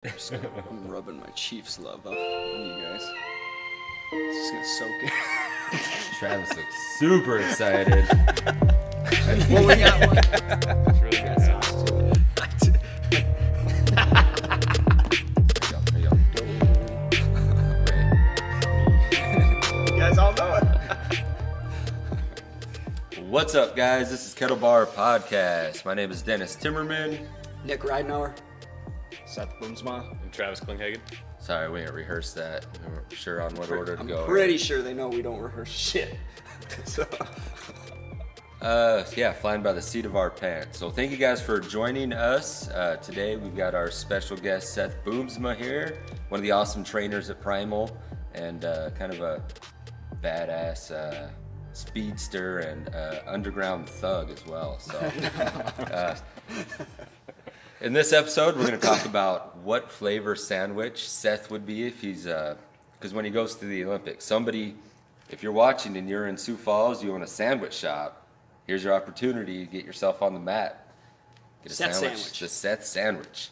I'm rubbing my Chiefs love up on you guys. It's just gonna soak in. Travis looks super excited. Well, we got one. It's really good. There you go. You guys all know it. What's up, guys? This is Kettle Bar Podcast. My name is Dennis Timmerman. Nick Ridenauer. Seth Boomsma. And Travis Klinghagen. Sorry, we didn't rehearse that. We weren't sure on what order to go. I'm pretty sure they know we don't rehearse shit. So. Flying by the seat of our pants. So thank you guys for joining us. Today we've got our special guest, Seth Boomsma here, one of the awesome trainers at Primal, and kind of a badass speedster and underground thug as well. So in this episode, we're going to talk about what flavor sandwich Seth would be if he's, because when he goes to the Olympics, if you're watching and you're in Sioux Falls, you own a sandwich shop, here's your opportunity to get yourself on the mat. Get a sandwich. The Seth sandwich.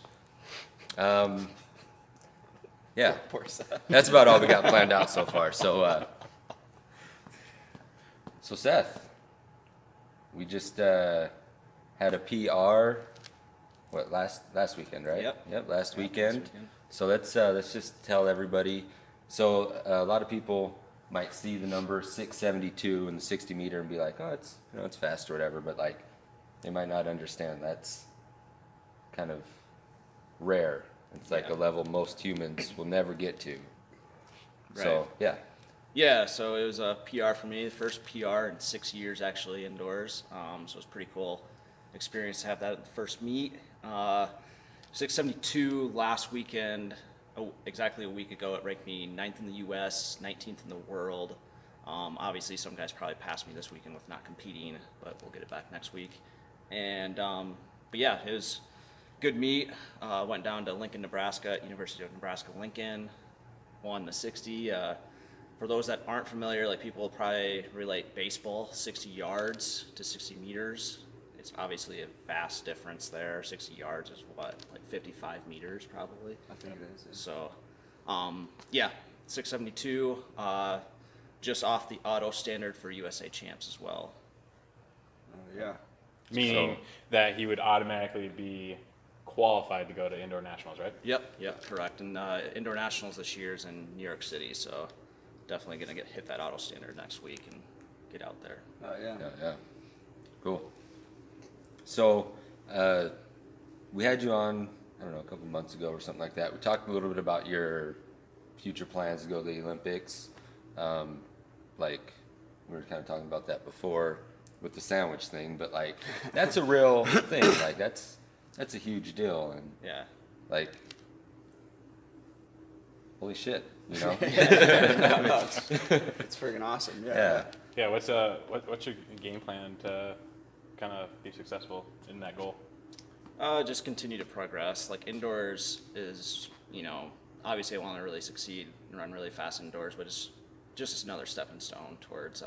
Yeah, Poor Seth. that's about all we got planned out so far. So Seth, we just had a PR. What, last weekend, right? Yep. Last weekend. So let's just tell everybody. So a lot of people might see the number 672 in the 60 meter and be like, oh, it's fast or whatever, but like they might not understand that's kind of rare. It's like a level most humans will never get to. Right. So yeah. Yeah, so it was a PR for me, the first PR in 6 years actually indoors. So it was pretty cool experience to have that at the first meet. 672 last weekend, exactly a week ago, it ranked me 9th in the U.S., 19th in the world. Obviously, some guys probably passed me this weekend with not competing, but we'll get it back next week. And but yeah, it was a good meet. Went down to Lincoln, Nebraska, at University of Nebraska-Lincoln, won the 60. For those that aren't familiar, like people will probably relate baseball, 60 yards to 60 meters. It's obviously a vast difference there. 60 yards is what, like 55 meters probably? I think it is. So, 672, just off the auto standard for USA champs as well. Yeah. Meaning that he would automatically be qualified to go to indoor nationals, right? Yep, correct. And indoor nationals this year is in New York City, so definitely gonna hit that auto standard next week and get out there. Oh, yeah. Yeah. Cool. So, we had you on, I don't know, a couple months ago or something like that. We talked a little bit about your future plans to go to the Olympics. Like, we were kind of talking about that before with the sandwich thing, but like, that's a real thing. Like, that's a huge deal. And Yeah. like, holy shit, you know? It's freaking awesome. Yeah. Yeah. What's your game plan to kind of be successful in that goal? Just continue to progress. Like indoors is, obviously I want to really succeed and run really fast indoors, but it's just another stepping stone towards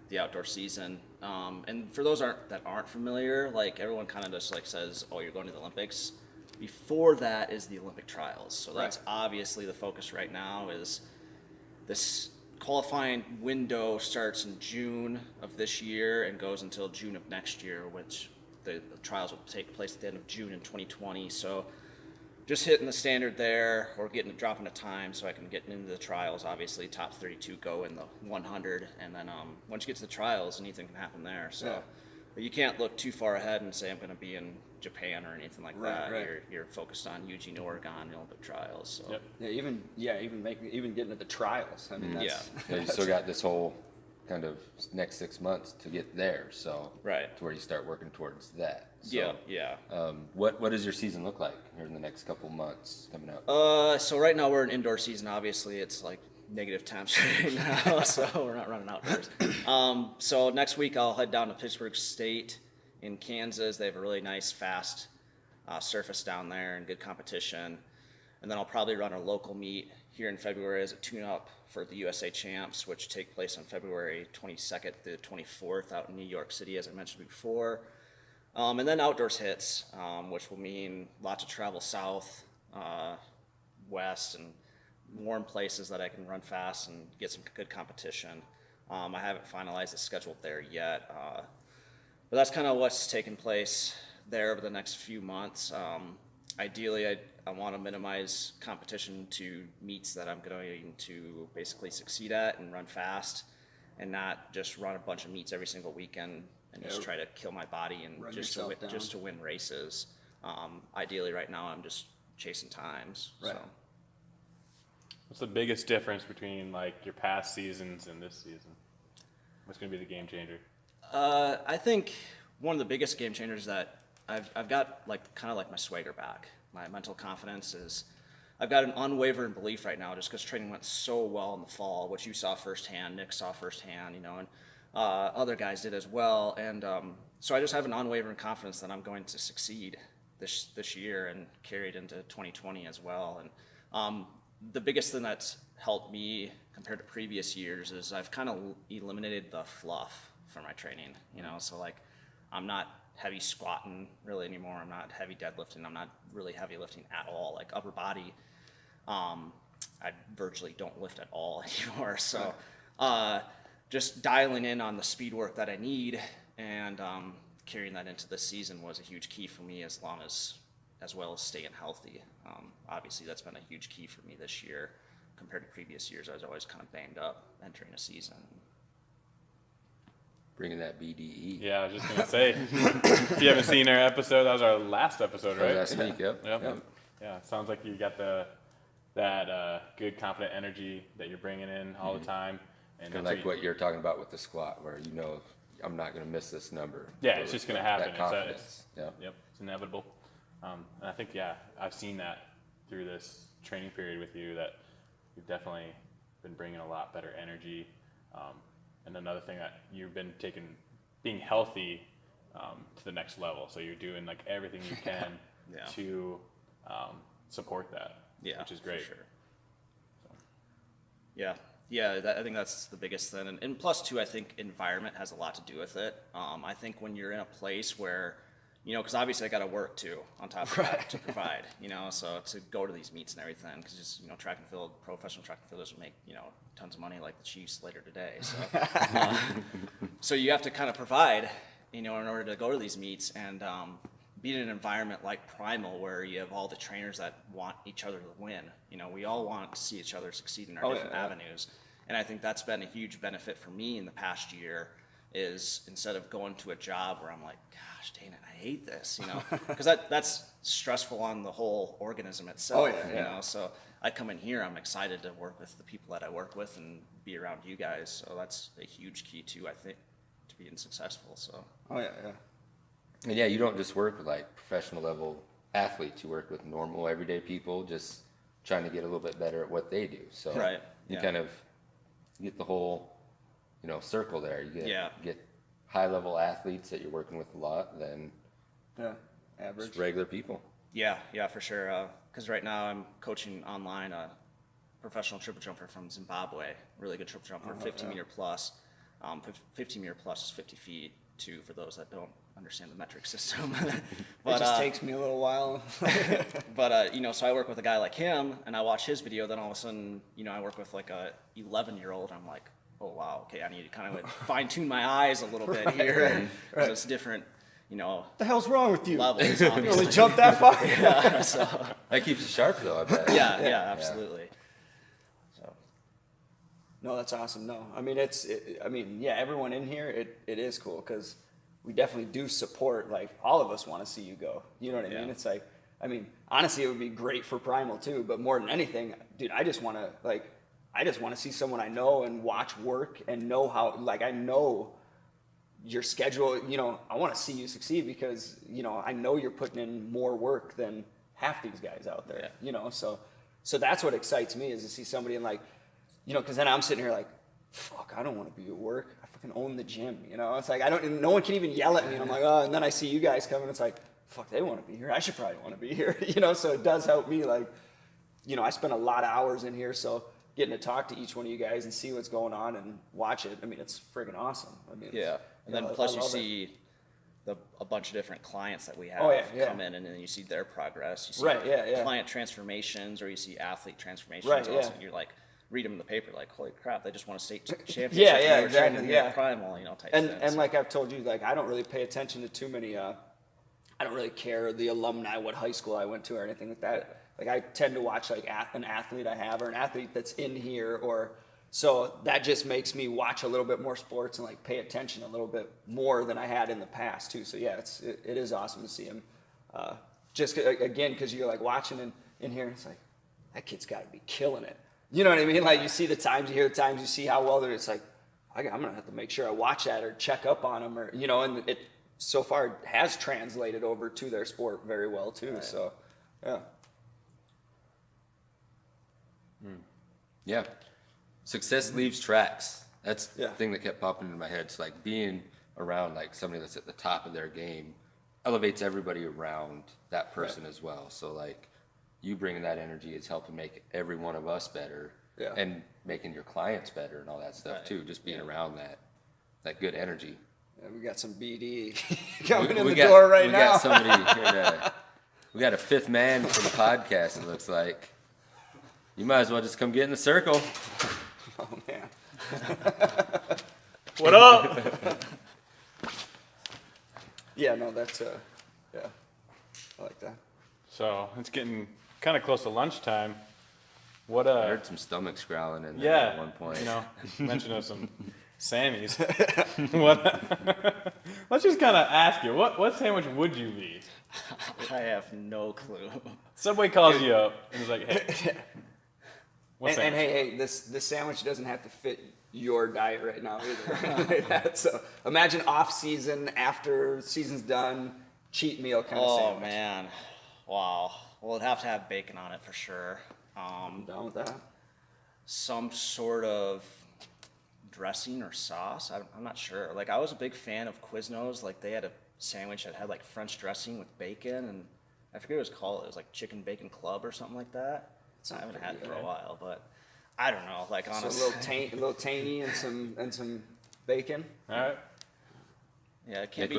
the outdoor season. And for those that aren't familiar, like everyone kind of just like says, oh, you're going to the Olympics. Before that is the Olympic trials. So that's obviously the focus right now is this qualifying window starts in June of this year and goes until June of next year, which the trials will take place at the end of June in 2020. So just hitting the standard there or dropping a time so I can get into the trials. Obviously, top 32 go in the 100, and then once you get to the trials, anything can happen there. So but you can't look too far ahead and say I'm going to be in Japan or anything like that. Right. You're focused on Eugene, Oregon, the Olympic trials. So. Yep. Even getting to the trials. I mean, that's, Yeah, you still got this whole kind of next 6 months to get there, so Right. to where you start working towards that. So, Yeah. What does your season look like here in the next couple months coming up? So right now we're in indoor season. Obviously, it's like negative temps right now, so we're not running outdoors. So next week I'll head down to Pittsburgh State in Kansas. They have a really nice, fast surface down there and good competition. And then I'll probably run a local meet here in February as a tune-up for the USA Champs, which take place on February 22nd to 24th out in New York City, as I mentioned before. And then outdoors hits, which will mean lots of travel south, west and warm places that I can run fast and get some good competition. I haven't finalized the schedule there yet, but that's kind of what's taking place there over the next few months. Ideally, I want to minimize competition to meets that I'm going to basically succeed at and run fast, and not just run a bunch of meets every single weekend and just try to kill my body and just to win races. Ideally, right now I'm just chasing times. Right. So. What's the biggest difference between like your past seasons and this season? What's going to be the game changer? I think one of the biggest game changers that I've got like kind of like my swagger back. My mental confidence is, I've got an unwavering belief right now just because training went so well in the fall, which you saw firsthand, Nick saw firsthand, you know, and other guys did as well. And so I just have an unwavering confidence that I'm going to succeed this year and carry it into 2020 as well. And the biggest thing that's helped me compared to previous years is I've kind of eliminated the fluff for my training, you know, so like I'm not heavy squatting really anymore. I'm not heavy deadlifting. I'm not really heavy lifting at all. Like upper body, I virtually don't lift at all anymore. So just dialing in on the speed work that I need and carrying that into this season was a huge key for me, as well as staying healthy. Obviously, that's been a huge key for me this year compared to previous years. I was always kind of banged up entering a season. Bringing that BDE. Yeah, I was just going to say, if you haven't seen our episode, that was our last episode, right? Last week, yep. Yeah, sounds like you got that good, confident energy that you're bringing in all the time. And Kind of like what you're talking about with the squat, where you know I'm not going to miss this number. Yeah, it's just going to happen. That confidence. Yep, it's inevitable. And I think, I've seen that through this training period with you, that you've definitely been bringing a lot better energy. And another thing that you've been being healthy to the next level. So you're doing like everything you can to support that, which is great. For sure. I think that's the biggest thing. And plus, too, I think environment has a lot to do with it. I think when you're in a place where, you know, because obviously I got to work too on top of that to provide, you know, so to go to these meets and everything, because just, you know, track and field, professional track and field doesn't make, you know, tons of money like the Chiefs later today. So, so you have to kind of provide, you know, in order to go to these meets, and be in an environment like Primal where you have all the trainers that want each other to win. You know, we all want to see each other succeed in our different avenues. And I think that's been a huge benefit for me in the past year, is instead of going to a job where I'm like, gosh, dang it, I hate this, you know, because that's stressful on the whole organism itself, you know, so I come in here, I'm excited to work with the people that I work with and be around you guys, so that's a huge key too, I think, to being successful, so. And you don't just work with like professional level athletes, you work with normal everyday people just trying to get a little bit better at what they do, so you kind of get the whole, you know, circle there. You get high level athletes that you're working with a lot, then average just regular people. Yeah, for sure. Because right now I'm coaching online a professional triple jumper from Zimbabwe, really good triple jumper, 50-meter plus. 50-meter plus is 50 feet, too, for those that don't understand the metric system. But, it just takes me a little while. But, you know, so I work with a guy like him, and I watch his video, then all of a sudden, you know, I work with like a 11-year-old, I'm like, oh, wow, okay, I need to kind of fine-tune my eyes a little bit here. So it's different, you know. What the hell's wrong with you? Levels, You obviously. only jumped that far? So, That keeps you sharp though, I bet. yeah, absolutely. So. No, that's awesome. No, I mean, everyone in here, it is cool, because we definitely do support, like, all of us want to see you go. You know what I mean? It's like, I mean, honestly, it would be great for Primal too, but more than anything, dude, I just want to see someone I know and watch work and know how, like, I know your schedule, you know, I want to see you succeed, because, you know, I know you're putting in more work than half these guys out there, you know, so that's what excites me, is to see somebody in, like, you know, because then I'm sitting here like, fuck, I don't want to be at work. I fucking own the gym, you know? It's like, no one can even yell at me. And I'm like, oh, and then I see you guys coming. It's like, fuck, they want to be here. I should probably want to be here, you know? So it does help me, like, you know, I spend a lot of hours in here, so getting to talk to each one of you guys and see what's going on and watch it, I mean, it's friggin' awesome. I mean, and then plus you see a bunch of different clients that we have come in, and then you see their progress. You see client transformations, or you see athlete transformations. Right, also, you're like, read them in the paper, like, holy crap, they just won a state championship. Exactly. Primal, type and things. and like I've told you, like I don't really pay attention to too many. I don't really care the alumni, what high school I went to, or anything like that. Like I tend to watch like an athlete I have, or an athlete that's in here, or so that just makes me watch a little bit more sports and like pay attention a little bit more than I had in the past too. So yeah, it is awesome to see him. Just again, because you're like watching in here, it's like that kid's got to be killing it. You know what I mean? Like you see the times, you hear the times, you see how well they're. It's like I'm gonna have to make sure I watch that or check up on them, or and it so far has translated over to their sport very well too. Right. So yeah. Yeah. Success leaves tracks. That's the thing that kept popping into my head. It's like being around like somebody that's at the top of their game elevates everybody around that person as well. So like you bringing that energy is helping make every one of us better and making your clients better and all that stuff too. Just being around that good energy. Yeah, we got some BD coming in the door right now. We got somebody here we got a fifth man for the podcast, it looks like. You might as well just come get in the circle. Oh, man. What up? Yeah, no, that's, I like that. So it's getting kind of close to lunchtime. What I heard some stomachs growling in there at one point. Mention of some Sammys. Let's just kind of ask you, what sandwich would you be? I have no clue. Subway calls you up and is like, hey. And hey, this sandwich doesn't have to fit your diet right now either. So imagine off season, after season's done, cheat meal kind of sandwich. Oh man, wow. Well, it'd have to have bacon on it for sure. I'm down with that. Some sort of dressing or sauce. I'm not sure. Like I was a big fan of Quiznos. Like they had a sandwich that had like French dressing with bacon, and I forget what it was called. It was like chicken bacon club or something like that. I haven't had it for a while, but I don't know. Like honestly, so a little tangy and some bacon. All right. Yeah, it can't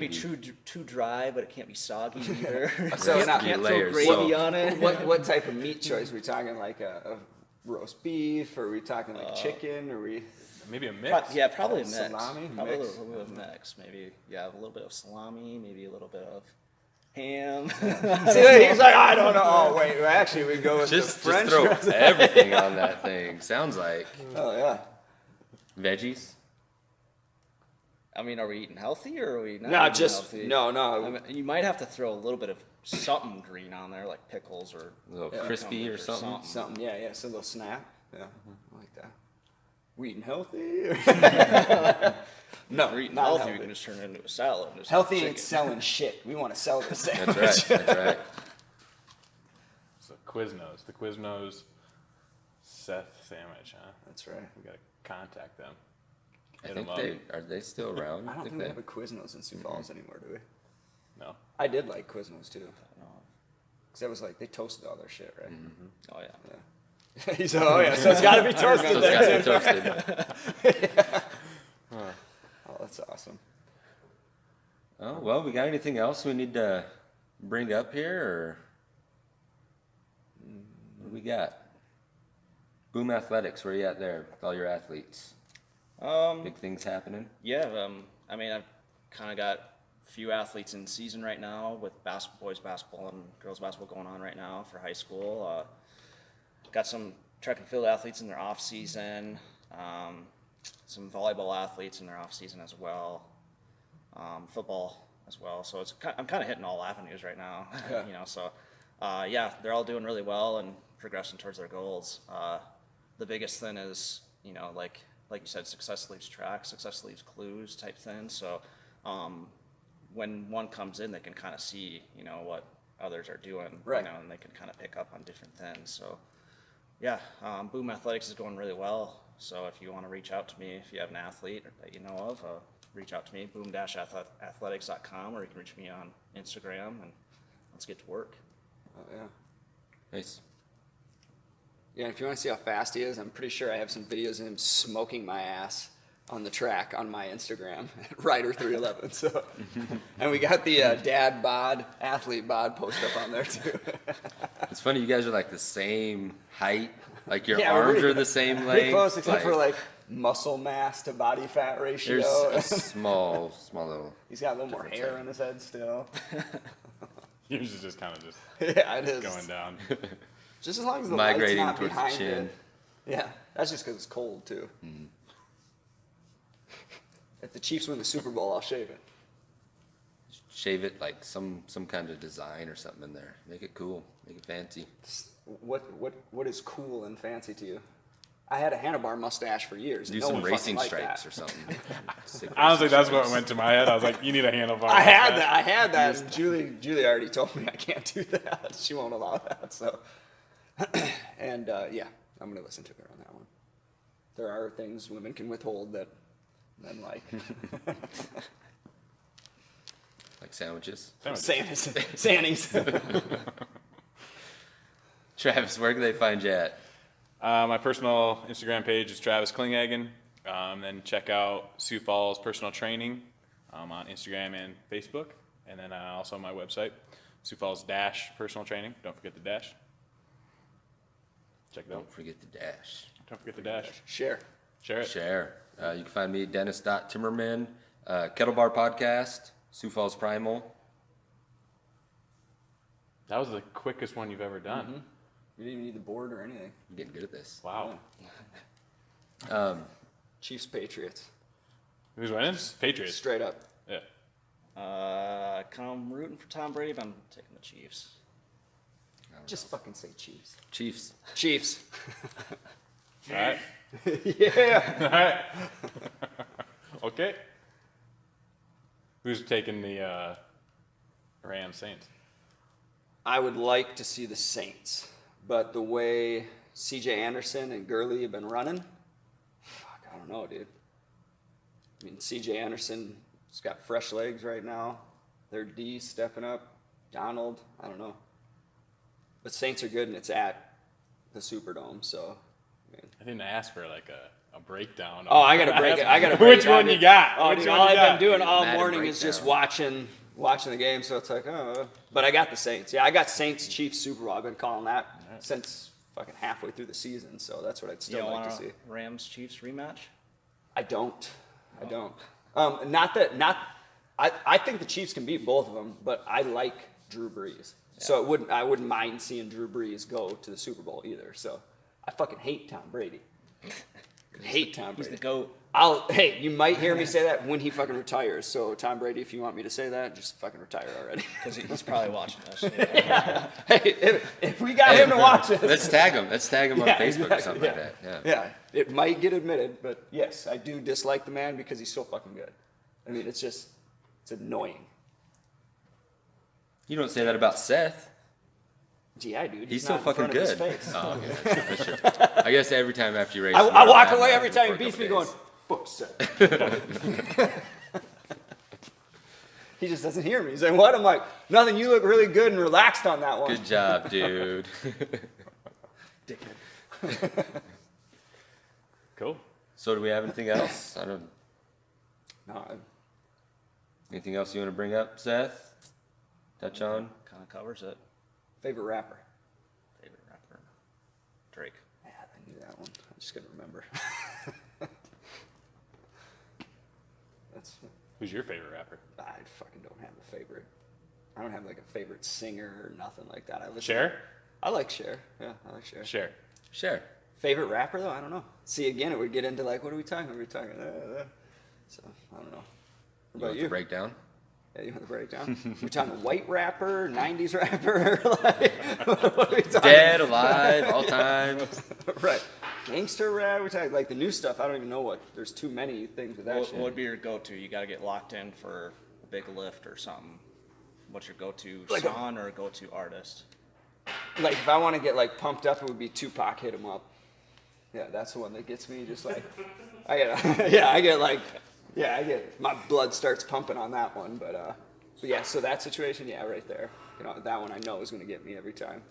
be too dry, but it can't be soggy either. So can't throw gravy on it. What type of meat choice? Are we talking like a roast beef, or are we talking like chicken, or maybe a mix? Probably a mix. Salami, probably a little bit of mix. Maybe a little bit of salami, maybe a little bit of ham. See, he's like, I don't know. Oh wait, actually we go with the French. Just throw everything on that thing. Sounds like. Oh yeah. Veggies. I mean, are we eating healthy or are we not? No, just healthy? no. I mean, you might have to throw a little bit of something green on there, like pickles or a little crispy or something. Something, yeah. So a little snap. Yeah, I like that. We eating healthy? No, we're eating healthy. We can just turn it into a salad. Healthy ain't selling shit. We want to sell the sandwich. That's right. So Quiznos, the Quiznos Seth sandwich, huh? That's right. We gotta contact them. I think are they still around? I don't think we have a Quiznos in Sioux Falls anymore, do we? No. I did like Quiznos too. Because that was like, they toasted all their shit, right? Mm-hmm. Oh yeah. He said, oh yeah, so it's gotta be toasted. So it's gotta be toasted. Oh, that's awesome. Oh, well, we got anything else we need to bring up here, or what do we got? Boom Athletics, where you at there with all your athletes? Big things happening? Yeah, I mean, I've kind of got a few athletes in season right now with boys basketball and girls basketball going on right now for high school. Got some track and field athletes in their off season, some volleyball athletes in their off season as well, football as well. So I'm kind of hitting all avenues right now, So they're all doing really well and progressing towards their goals. The biggest thing is, like you said, success leaves tracks, success leaves clues type thing. So when one comes in, they can kind of see, what others are doing, right. And they can kind of pick up on different things. So Boom Athletics is going really well. So if you want to reach out to me, if you have an athlete that you know of, reach out to me, boom-athletics.com, or you can reach me on Instagram, and let's get to work. Oh, yeah. Nice. Yeah, if you want to see how fast he is, I'm pretty sure I have some videos of him smoking my ass on the track on my Instagram, Rider311. So, and we got the dad bod, athlete bod post up on there too. It's funny, you guys are like the same height. Like your Yeah, we're arms pretty- are the same length. Pretty close, except for like muscle mass to body fat ratio. There's a small little. He's got a little more difference hair there. in his head still. Yours is just kind of just Yeah, it is. going down. Just as long as the Migrating light's not towards the behind chin. it. Yeah, that's just because it's cold too. If the Chiefs win the Super Bowl, I'll shave it. Shave it like some kind of design or something in there. Make it cool. Make it fancy. What is cool and fancy to you? I had a handlebar mustache for years. Do and no some one fucking racing liked stripes that. or something. Sick Honestly, racing that's what stripes. went to my head. I was like, you need a handlebar. I had that. And Julie already told me I can't do that. She won't allow that. So, and yeah, I'm gonna listen to her on that one. There are things women can withhold that men like. Like sandwiches. Sannies. Travis, where can they find you at? My personal Instagram page is Travis Klinghagen. Then check out Sioux Falls Personal Training on Instagram and Facebook. And then also my website, Sioux Falls Personal Training. Don't forget the dash. Check it out. Don't forget the dash. Don't forget the dash. Share. Share it. Share. You can find me, Dennis.Timmerman, Kettlebar Podcast, Sioux Falls Primal. That was the quickest one you've ever done. Mm-hmm. You didn't even need the board or anything. I'm getting good at this. Wow. Chiefs Patriots. Who's winning? Patriots. Straight up. Yeah. I'm rooting for Tom Brady, but I'm taking the Chiefs. Just fucking say Chiefs. Chiefs. Chiefs. All right. Yeah. All right. Okay. Who's taking the Rams Saints? I would like to see the Saints, but the way C.J. Anderson and Gurley have been running, fuck, I don't know, dude. I mean, C.J. Anderson's got fresh legs right now. Their D stepping up. Donald, I don't know. But Saints are good, and it's at the Superdome, so. I mean. I didn't ask for like a breakdown. Oh, I gotta break it. I gotta break Which down one it. you got? Oh, Which dude, one all you I've got? been doing all Madden morning is just watching the game. So it's like, oh. But I got the Saints. Yeah, I got Saints Chiefs Super Bowl. I've been calling that since fucking halfway through the season. So that's what I'd You still don't like to want see. a Rams Chiefs rematch? I don't. I think the Chiefs can beat both of them, but I like Drew Brees. So I wouldn't mind seeing Drew Brees go to the Super Bowl either. So I fucking hate Tom Brady. Hate Tom He's Brady. the GOAT. Hey, you might hear me say that when he fucking retires. So Tom Brady, if you want me to say that, just fucking retire already. Because he's probably watching us. Hey, if we got him to watch it, Let's tag him. Let's tag him on Yeah, Facebook or exactly, something yeah. like that. Yeah. Yeah, it might get admitted, but yes, I do dislike the man because he's so fucking good. I mean, it's annoying. You don't say that about Seth. Yeah, dude. He's not so in fucking front of his good. face. Oh, okay. That's true. I guess every time after you race, I walk away every time he beats me going, fuck Seth. He just doesn't hear me. He's like, what? I'm like, nothing, you look really good and relaxed on that one. Good job, dude. Dickhead. Cool. So do we have anything else? No, Anything else you want to bring up, Seth? Touch on? Kind of covers it. favorite rapper. Favorite rapper? Drake. Yeah, I knew that one. I just couldn't remember. Who's your favorite rapper? I fucking don't have a favorite. I don't have like a favorite singer or nothing like that. Cher? I like Cher. Yeah, I like Cher. Cher. Sure. Favorite rapper though? I don't know. See, again, it would get into like, what are we talking? So I don't know. What about Want you? the breakdown? Yeah, you want the breakdown? We're talking white rapper, 90s rapper, like, what are we talking? Dead, alive, all time. Right. Gangster rap, we're talking like the new stuff. I don't even know what. There's too many things with that What shit. would be your go-to? You got to get locked in for a big lift or something. What's your go-to Like song or go-to artist? Like if I want to get like pumped up, it would be Tupac, Hit 'Em Up. Yeah, that's the one that gets me. Just like I get my blood starts pumping on that one. But yeah, so that situation, yeah, right there. You know, that one I know is gonna get me every time.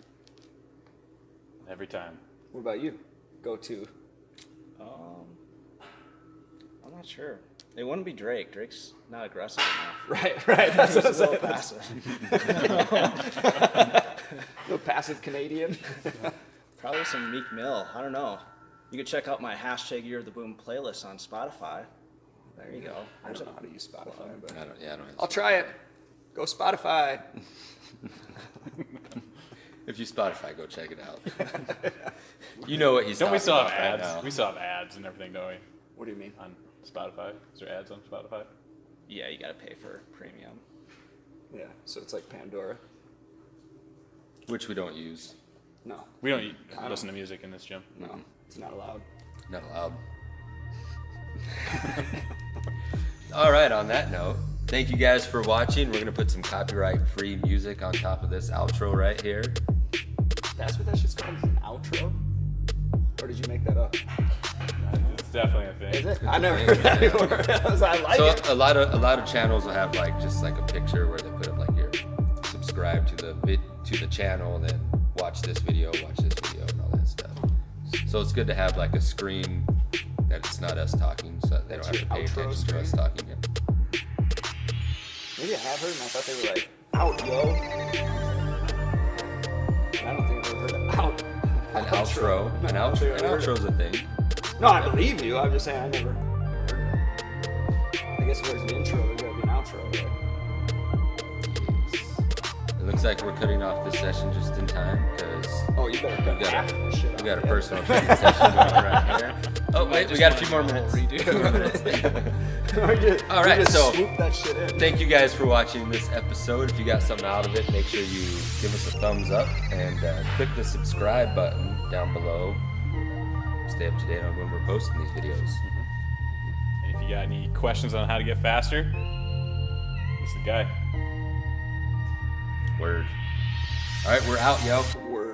Every time. What about you? Go to. I'm not sure. It wouldn't be Drake. Drake's not aggressive enough. Right. That's what I'm He's a little saying. passive. No passive Canadian. Probably some Meek Mill. I don't know. You could check out my hashtag Year of the Boom playlist on Spotify. There you go. I don't know how to use Spotify, but I don't I'll try it. Go Spotify. If you Spotify, go check it out. You know what he's Don't we talking still have about right ads? now. We still have ads and everything, don't we? What do you mean? On Spotify? Is there ads on Spotify? Yeah, you got to pay for premium. Yeah, so it's like Pandora. Which we don't use. No, We don't listen to music in this gym. no, it's not allowed. Not allowed. All right, on that note, thank you guys for watching. We're going to put some copyright-free music on top of this outro right here. That's what that shit's called, is an outro? Or did you make that up? It's definitely a thing. Is it? I never heard that before. I like So it. a lot of channels will have like just like a picture where they put up like your subscribe to the channel, and then watch this video, and all that stuff. So it's good to have like a screen that it's not us talking, so that they don't That's have to pay your outro attention to us talking. Yeah. Maybe I have heard them. I thought they were like, out, yo. I don't think I've ever heard of out. An outro. No, An I don't think outro. I've An heard outro's a thing. it. No, I believe you. I'm just saying I never heard it. I guess if there's an intro, there's gotta be an outro, right? It looks like we're cutting off this session just in time because Oh, you better cut we got half of this shit we got a off, yeah. personal training session going on right here. Oh wait, we got a few more minutes. All right, We just so- swoop that shit in. Thank you guys for watching this episode. If you got something out of it, make sure you give us a thumbs up and click the subscribe button down below. Stay up to date on when we're posting these videos. And if you got any questions on how to get faster, this is the guy. Word. All right, we're out, yo. Word.